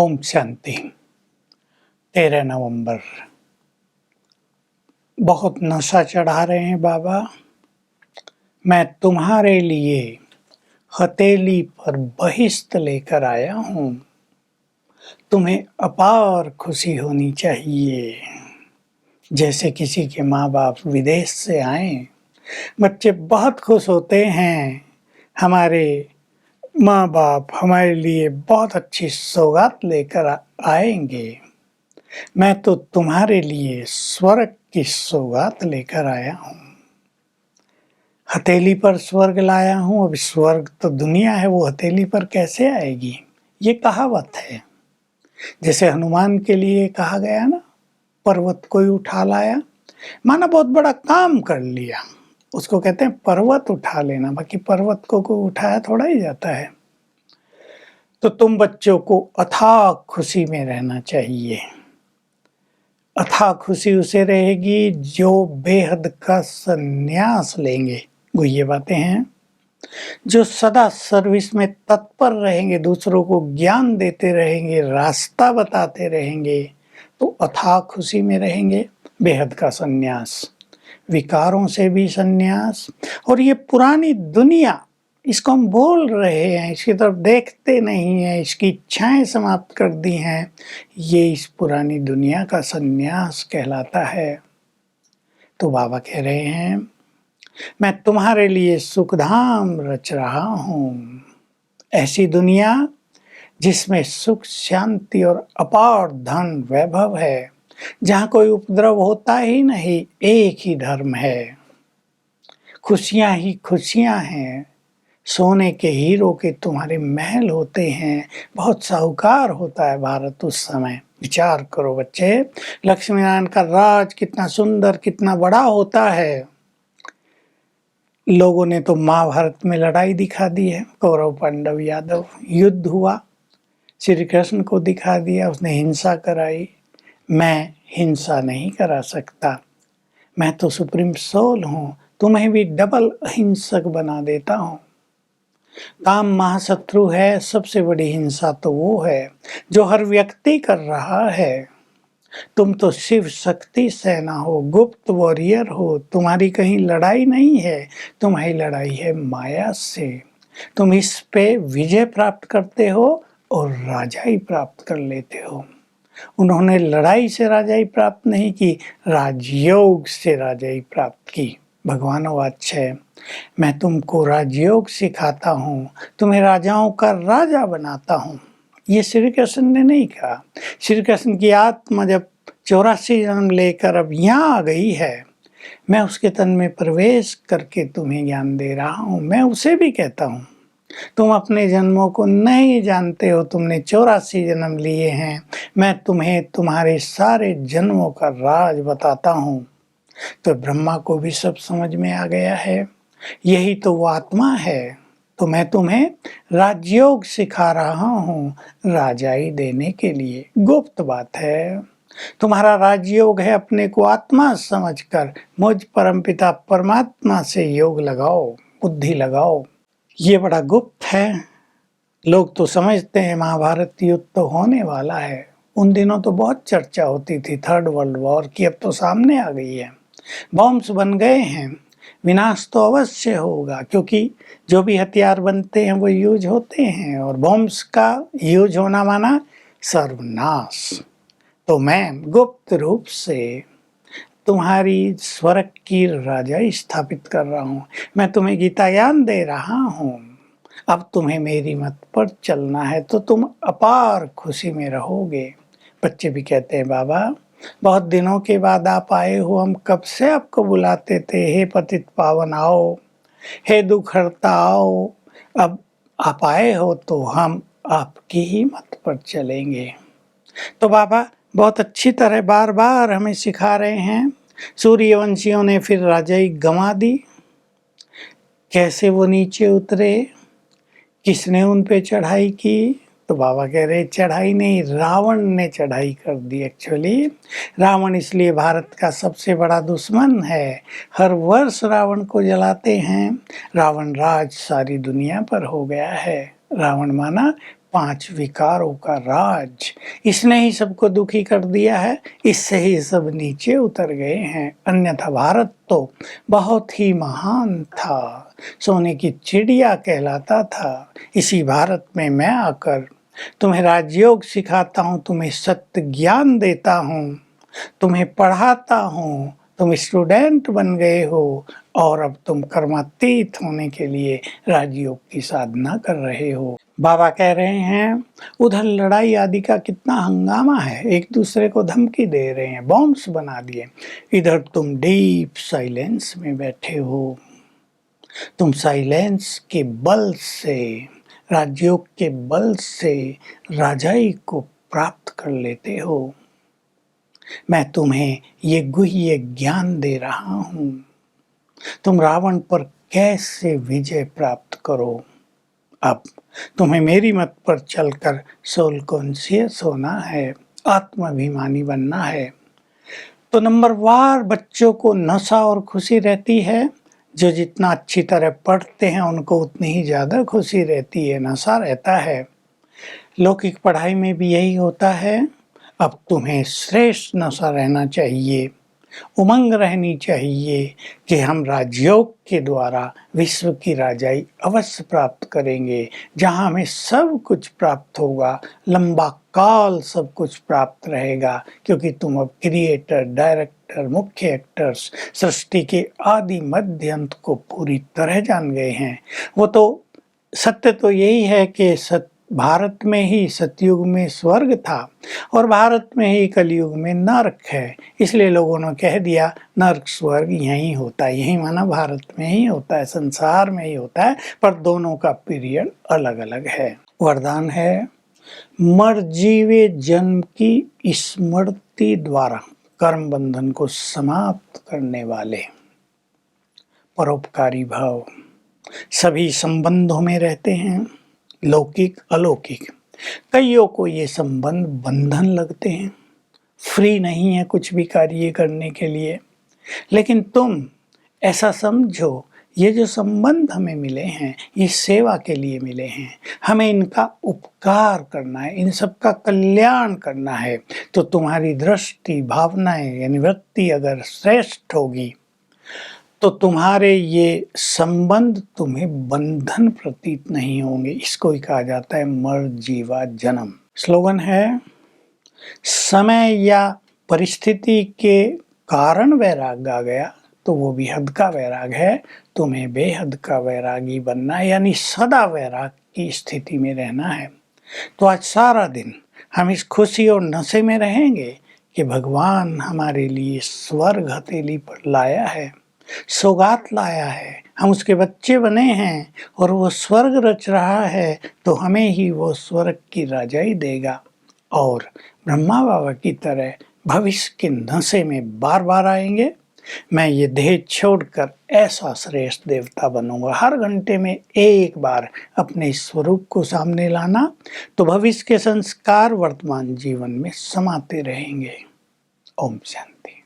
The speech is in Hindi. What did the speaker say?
ओम शांति। 13 नवंबर। बहुत नशा चढ़ा रहे हैं बाबा। मैं तुम्हारे लिए हथेली पर बहिश्त लेकर आया हूँ। तुम्हें अपार खुशी होनी चाहिए। जैसे किसी के माँ बाप विदेश से आए, बच्चे बहुत खुश होते हैं। हमारे माँ बाप हमारे लिए बहुत अच्छी सौगात लेकर आएंगे। मैं तो तुम्हारे लिए स्वर्ग की सौगात लेकर आया हूँ। हथेली पर स्वर्ग लाया हूँ। अब स्वर्ग तो दुनिया है, वो हथेली पर कैसे आएगी? ये कहावत है। जैसे हनुमान के लिए कहा गया ना, पर्वत कोई उठा लाया, माना बहुत बड़ा काम कर लिया। उसको कहते हैं पर्वत उठा लेना। बाकी पर्वत को कोई उठाया थोड़ा ही जाता है। तो तुम बच्चों को अथाह खुशी में रहना चाहिए। अथाह खुशी उसे रहेगी जो बेहद का संन्यास लेंगे। वो ये बातें हैं जो सदा सर्विस में तत्पर रहेंगे, दूसरों को ज्ञान देते रहेंगे, रास्ता बताते रहेंगे, तो अथाह खुशी में रहेंगे। बेहद का संन्यास, विकारों से भी संन्यास। और ये पुरानी दुनिया, इसको हम बोल रहे हैं, इसकी तरफ देखते नहीं हैं, इसकी इच्छाएं समाप्त कर दी हैं। ये इस पुरानी दुनिया का संन्यास कहलाता है। तो बाबा कह रहे हैं, मैं तुम्हारे लिए सुखधाम रच रहा हूँ। ऐसी दुनिया जिसमें सुख, शांति और अपार धन वैभव है, जहाँ कोई उपद्रव होता ही नहीं, एक ही धर्म है, खुशियाँ ही खुशियाँ हैं। सोने के हीरो के तुम्हारे महल होते हैं। बहुत साहूकार होता है भारत उस समय। विचार करो बच्चे, लक्ष्मी नारायण का राज कितना सुंदर, कितना बड़ा होता है। लोगों ने तो महाभारत में लड़ाई दिखा दी है। कौरव, पांडव, यादव, युद्ध हुआ, श्री कृष्ण को दिखा दिया, उसने हिंसा कराई। मैं हिंसा नहीं करा सकता, मैं तो सुप्रीम सोल हूँ। तुम्हें भी डबल अहिंसक बना देता हूँ। काम महाशत्रु है। सबसे बड़ी हिंसा तो वो है जो हर व्यक्ति कर रहा है। तुम तो शिव शक्ति सेना हो, गुप्त वॉरियर हो। तुम्हारी कहीं लड़ाई नहीं है, तुम्हारी लड़ाई है माया से। तुम इस पे विजय प्राप्त करते हो और राजाई प्राप्त कर लेते हो। उन्होंने लड़ाई से राजाई प्राप्त नहीं की, राजयोग से राजाई प्राप्त की। भगवानोवाच है, मैं तुमको राजयोग सिखाता हूँ, तुम्हें राजाओं का राजा बनाता हूँ। ये श्री कृष्ण ने नहीं कहा। श्री कृष्ण की आत्मा जब 84 जन्म लेकर अब यहाँ आ गई है, मैं उसके तन में प्रवेश करके तुम्हें ज्ञान दे रहा हूँ। मैं उसे भी कहता हूँ, तुम अपने जन्मों को नहीं जानते हो, तुमने 84 जन्म लिए हैं। मैं तुम्हें तुम्हारे सारे जन्मों का राज बताता हूँ। तो ब्रह्मा को भी सब समझ में आ गया है, यही तो वो आत्मा है। तो मैं तुम्हें राजयोग सिखा रहा हूँ, राजाई देने के लिए। गुप्त बात है। तुम्हारा राजयोग है अपने को आत्मा समझकर मुझ परमपिता परमात्मा से योग लगाओ, बुद्धि लगाओ। ये बड़ा गुप्त है। लोग तो समझते हैं महाभारत युद्ध तो होने वाला है। उन दिनों तो बहुत चर्चा होती थी थर्ड वर्ल्ड वॉर की, अब तो सामने आ गई है। बॉम्ब्स बन गए हैं, विनाश तो अवश्य होगा, क्योंकि जो भी हथियार बनते हैं वो यूज होते हैं, और बॉम्ब्स का यूज होना माना सर्वनाश। तो मैं गुप्त रूप से तुम्हारी स्वर्ग की राजाई स्थापित कर रहा हूँ। मैं तुम्हें गीता ज्ञान दे रहा हूँ। अब तुम्हें मेरी मत पर चलना है तो तुम अपार खुशी में रहोगे। बच्चे भी कहते हैं, बाबा बहुत दिनों के बाद आप आए हो, हम कब से आपको बुलाते थे। हे पतित पावन आओ, हे दुख हरता आओ। अब आप आए हो तो हम आपकी ही मत पर चलेंगे। तो बाबा बहुत अच्छी तरह बार बार हमें सिखा रहे हैं। सूर्यवंशियों ने फिर राजाई गंवा दी, कैसे वो नीचे उतरे, किसने उन पे चढ़ाई की। तो बाबा कह रहे चढ़ाई नहीं, रावण ने चढ़ाई कर दी। एक्चुअली रावण इसलिए भारत का सबसे बड़ा दुश्मन है। हर वर्ष रावण को जलाते हैं। रावण राज सारी दुनिया पर हो गया है। रावण माना 5 विकारों का राज, इसने ही सबको दुखी कर दिया है, इससे ही सब नीचे उतर गए हैं। अन्यथा भारत तो बहुत ही महान था, सोने की चिड़िया कहलाता था। इसी भारत में मैं आकर तुम्हें राजयोग सिखाता हूँ, तुम्हें सत्य ज्ञान देता हूँ, तुम्हें पढ़ाता हूँ, तुम स्टूडेंट बन गए हो और अब तुम कर्मातीत होने के लिए राजयोग की साधना कर रहे हो। बाबा कह रहे हैं उधर लड़ाई आदि का कितना हंगामा है, एक दूसरे को धमकी दे रहे हैं, बॉम्ब्स बना दिए। इधर तुम डीप साइलेंस में बैठे हो, तुम साइलेंस के बल से, राजयोग के बल से राजाई को प्राप्त कर लेते हो। मैं तुम्हें ये गुह्य ज्ञान दे रहा हूँ, तुम रावण पर कैसे विजय प्राप्त करो। अब तुम्हें मेरी मत पर चलकर सोल कॉन्शियस होना है, आत्माभिमानी बनना है। तो नंबर वार बच्चों को नशा और खुशी रहती है, जो जितना अच्छी तरह पढ़ते हैं उनको उतनी ही ज़्यादा खुशी रहती है, नशा रहता है। लौकिक पढ़ाई में भी यही होता है। अब तुम्हें श्रेष्ठ नशा रहना चाहिए, उमंग रहनी चाहिए कि हम राजयोग के द्वारा विश्व की राजाई अवश्य प्राप्त करेंगे, जहां हमें सब कुछ प्राप्त होगा, लंबा काल सब कुछ प्राप्त रहेगा, क्योंकि तुम अब क्रिएटर, डायरेक्टर, मुख्य एक्टर्स, सृष्टि के आदि मध्य अंत को पूरी तरह जान गए हैं। वो तो सत्य तो यही है कि भारत में ही सतयुग में स्वर्ग था और भारत में ही कलयुग में नरक है, इसलिए लोगों ने कह दिया नरक स्वर्ग यहीं होता है, यही माना भारत में ही होता है, संसार में ही होता है, पर दोनों का पीरियड अलग अलग है। वरदान है मर जीवे जन्म की स्मृति द्वारा कर्म बंधन को समाप्त करने वाले, परोपकारी भाव सभी संबंधों में रहते हैं, लौकिक अलौकिक। कईयों को ये संबंध बंधन लगते हैं, फ्री नहीं है कुछ भी कार्य करने के लिए। लेकिन तुम ऐसा समझो, ये जो संबंध हमें मिले हैं ये सेवा के लिए मिले हैं, हमें इनका उपकार करना है, इन सब का कल्याण करना है। तो तुम्हारी दृष्टि, भावनाएं यानी वृत्ति अगर श्रेष्ठ होगी तो तुम्हारे ये संबंध तुम्हें बंधन प्रतीत नहीं होंगे। इसको ही कहा जाता है मर जीवा जन्म। स्लोगन है समय या परिस्थिति के कारण वैराग आ गया तो वो भी हद का वैराग है, तुम्हें बेहद का वैरागी बनना है, यानी सदा वैराग की स्थिति में रहना है। तो आज सारा दिन हम इस खुशी और नशे में रहेंगे कि भगवान हमारे लिए स्वर्ग हथेली पर लाया है, सौगात लाया है, हम उसके बच्चे बने हैं और वो स्वर्ग रच रहा है, तो हमें ही वो स्वर्ग की राजाई देगा और ब्रह्मा बाबा की तरह भविष्य के नशे में बार बार आएंगे। मैं ये देह छोड़कर ऐसा श्रेष्ठ देवता बनूंगा। हर घंटे में एक बार अपने स्वरूप को सामने लाना, तो भविष्य के संस्कार वर्तमान जीवन में समाते रहेंगे। ओम शांति।